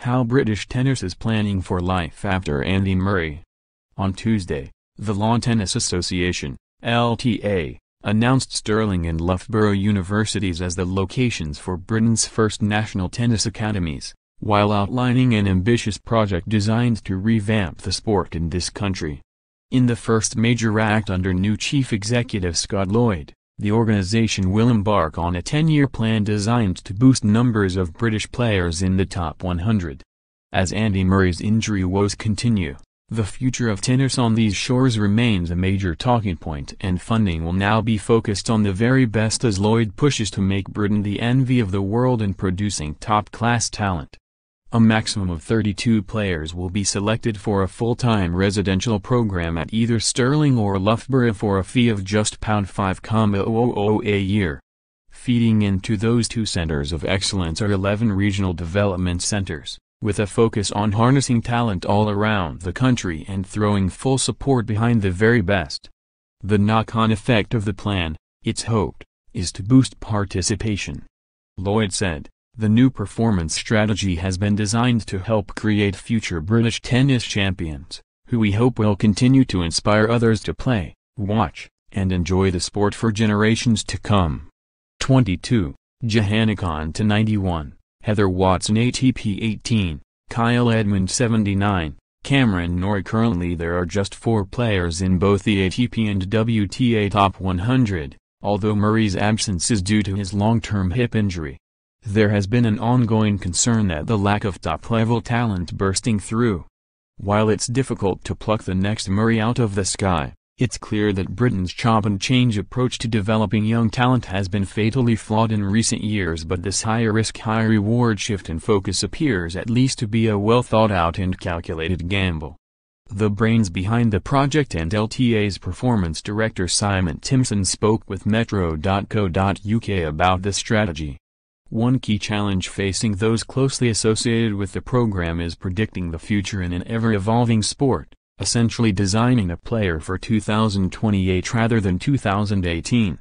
How British tennis is planning for life after Andy Murray. On Tuesday, the Lawn Tennis Association, LTA, announced Stirling and Loughborough Universities as the locations for Britain's first national tennis academies, while outlining an ambitious project designed to revamp the sport in this country. In the first major act under new Chief Executive Scott Lloyd, the organization will embark on a 10-year plan designed to boost numbers of British players in the top 100. As Andy Murray's injury woes continue, the future of tennis on these shores remains a major talking point, and funding will now be focused on the very best as Lloyd pushes to make Britain the envy of the world in producing top-class talent. A maximum of 32 players will be selected for a full-time residential program at either Stirling or Loughborough for a fee of just £5,000 a year. Feeding into those two centres of excellence are 11 regional development centres, with a focus on harnessing talent all around the country and throwing full support behind the very best. The knock-on effect of the plan, it's hoped, is to boost participation. Lloyd said, "The new performance strategy has been designed to help create future British tennis champions, who we hope will continue to inspire others to play, watch, and enjoy the sport for generations to come." 22, Johanna Kahn to 91, Heather Watson ATP 18, Kyle Edmund 79, Cameron Norrie. Currently there are just 4 players in both the ATP and WTA top 100, although Murray's absence is due to his long-term hip injury. There has been an ongoing concern that the lack of top-level talent bursting through. While it's difficult to pluck the next Murray out of the sky, it's clear that Britain's chop-and-change approach to developing young talent has been fatally flawed in recent years, but this high-risk high-reward shift in focus appears at least to be a well-thought-out and calculated gamble. The brains behind the project and LTA's performance director Simon Timpson spoke with Metro.co.uk about the strategy. One key challenge facing those closely associated with the program is predicting the future in an ever-evolving sport, essentially designing a player for 2028 rather than 2018.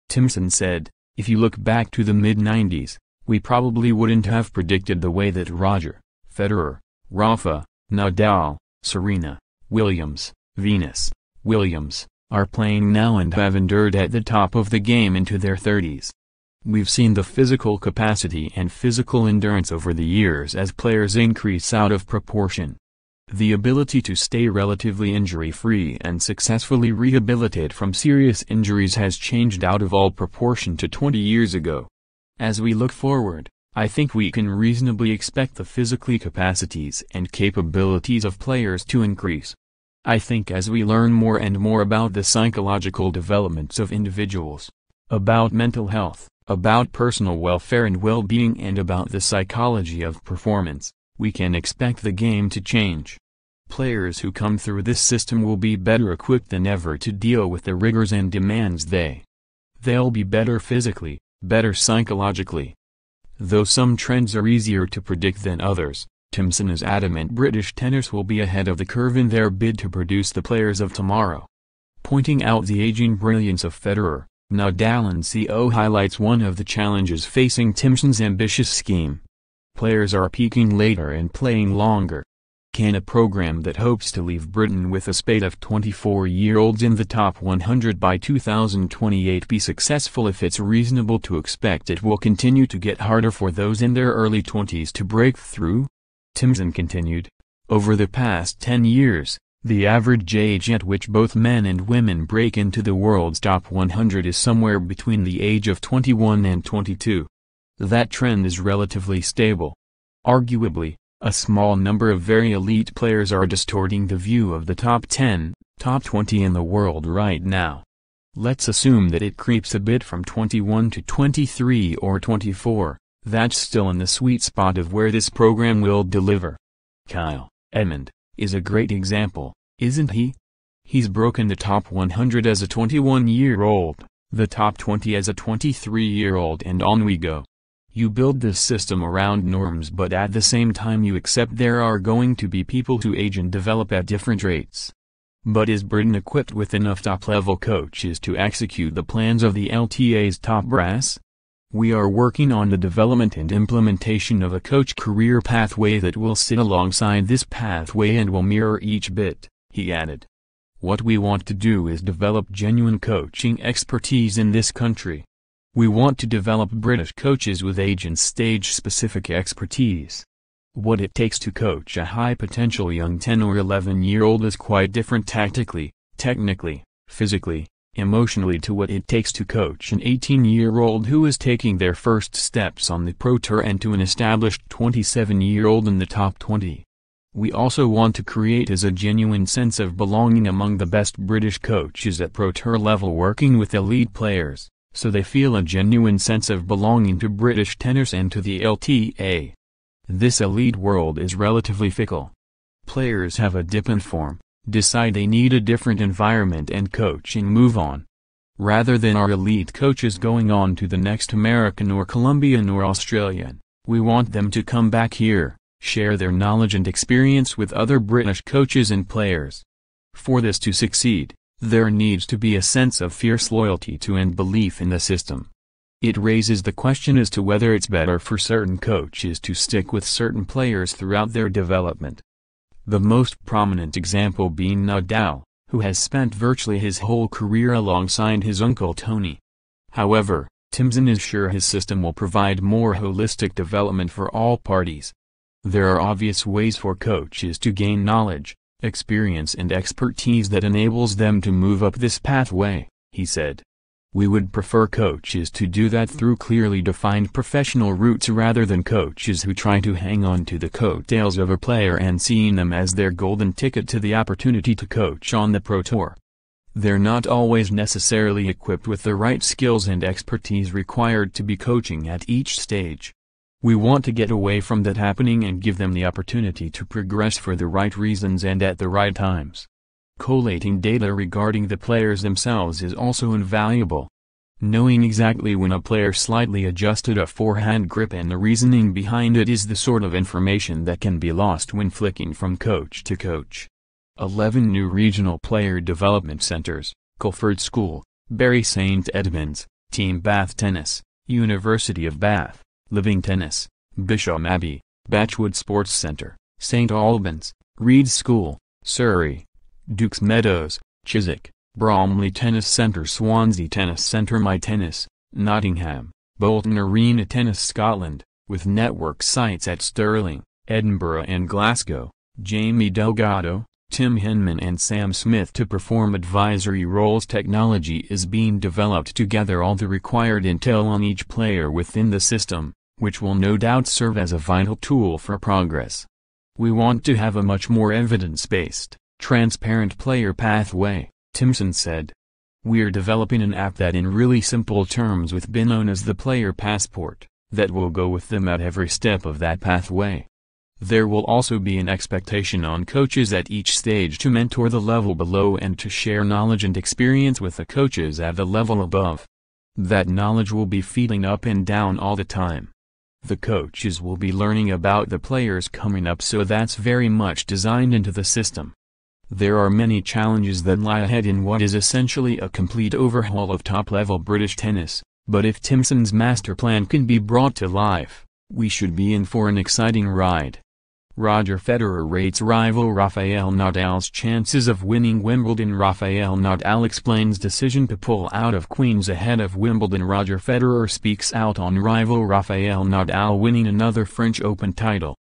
Timpson said, "If you look back to the mid-90s, we probably wouldn't have predicted the way that Roger, Federer, Rafa, Nadal, Serena, Williams, Venus, Williams, are playing now and have endured at the top of the game into their 30s. We've seen the physical capacity and physical endurance over the years as players increase out of proportion. The ability to stay relatively injury-free and successfully rehabilitate from serious injuries has changed out of all proportion to 20 years ago. As we look forward, I think we can reasonably expect the physical capacities and capabilities of players to increase. I think as we learn more and more about the psychological developments of individuals, about mental health, about personal welfare and well-being, and about the psychology of performance, we can expect the game to change. Players who come through this system will be better equipped than ever to deal with the rigors and demands they'll be better physically, better psychologically. Though some trends are easier to predict than others, Timpson is adamant British tennis will be ahead of the curve in their bid to produce the players of tomorrow. Pointing out the aging brilliance of Federer, Nadal and CO highlights one of the challenges facing Timpson's ambitious scheme. Players are peaking later and playing longer. Can a program that hopes to leave Britain with a spate of 24-year-olds in the top 100 by 2028 be successful if it's reasonable to expect it will continue to get harder for those in their early 20s to break through? Timpson continued, "Over the past 10 years, the average age at which both men and women break into the world's top 100 is somewhere between the age of 21 and 22. That trend is relatively stable. Arguably, a small number of very elite players are distorting the view of the top 10, top 20 in the world right now. Let's assume that it creeps a bit from 21 to 23 or 24, that's still in the sweet spot of where this program will deliver. Kyle Edmund is a great example, isn't he? He's broken the top 100 as a 21-year-old, the top 20 as a 23-year-old, and on we go. You build this system around norms, but at the same time you accept there are going to be people who age and develop at different rates. But is Britain equipped with enough top-level coaches to execute the plans of the LTA's top brass? We are working on the development and implementation of a coach career pathway that will sit alongside this pathway and will mirror each bit, he added. What we want to do is develop genuine coaching expertise in this country. We want to develop British coaches with age and stage-specific expertise. What it takes to coach a high-potential young 10 or 11-year-old is quite different tactically, technically, physically, emotionally to what it takes to coach an 18-year-old who is taking their first steps on the Pro Tour and to an established 27-year-old in the top 20. We also want to create a genuine sense of belonging among the best British coaches at Pro Tour level working with elite players, so they feel a genuine sense of belonging to British tennis and to the LTA. This elite world is relatively fickle. Players have a dip in form, decide they need a different environment and coach and move on. Rather than our elite coaches going on to the next American or Colombian or Australian, we want them to come back here, share their knowledge and experience with other British coaches and players. For this to succeed, there needs to be a sense of fierce loyalty to and belief in the system. It raises the question as to whether it's better for certain coaches to stick with certain players throughout their development. The most prominent example being Nadal, who has spent virtually his whole career alongside his uncle Tony. However, Timson is sure his system will provide more holistic development for all parties. There are obvious ways for coaches to gain knowledge, experience and expertise that enables them to move up this pathway, he said. We would prefer coaches to do that through clearly defined professional routes rather than coaches who try to hang on to the coattails of a player and seeing them as their golden ticket to the opportunity to coach on the Pro Tour. They're not always necessarily equipped with the right skills and expertise required to be coaching at each stage. We want to get away from that happening and give them the opportunity to progress for the right reasons and at the right times. Collating data regarding the players themselves is also invaluable. Knowing exactly when a player slightly adjusted a forehand grip and the reasoning behind it is the sort of information that can be lost when flicking from coach to coach. 11 new regional player development centers, Culford School, Bury St Edmunds, Team Bath Tennis, University of Bath, Living Tennis, Bisham Abbey, Batchwood Sports Centre, St Albans, Reed School, Surrey, Dukes Meadows, Chiswick, Bromley Tennis Centre, Swansea Tennis Centre, My Tennis, Nottingham, Bolton Arena Tennis Scotland, with network sites at Stirling, Edinburgh and Glasgow. Jamie Delgado, Tim Hinman and Sam Smith to perform advisory roles. Technology is being developed to gather all the required intel on each player within the system, which will no doubt serve as a vital tool for progress. We want to have a much more evidence-based, transparent player pathway, Timson said. We're developing an app that in really simple terms would be known as the Player Passport, that will go with them at every step of that pathway. There will also be an expectation on coaches at each stage to mentor the level below and to share knowledge and experience with the coaches at the level above. That knowledge will be feeding up and down all the time. The coaches will be learning about the players coming up, so that's very much designed into the system. There are many challenges that lie ahead in what is essentially a complete overhaul of top-level British tennis, but if Timson's master plan can be brought to life, we should be in for an exciting ride. Roger Federer rates rival Rafael Nadal's chances of winning Wimbledon. Rafael Nadal explains decision to pull out of Queen's ahead of Wimbledon. Roger Federer speaks out on rival Rafael Nadal winning another French Open title.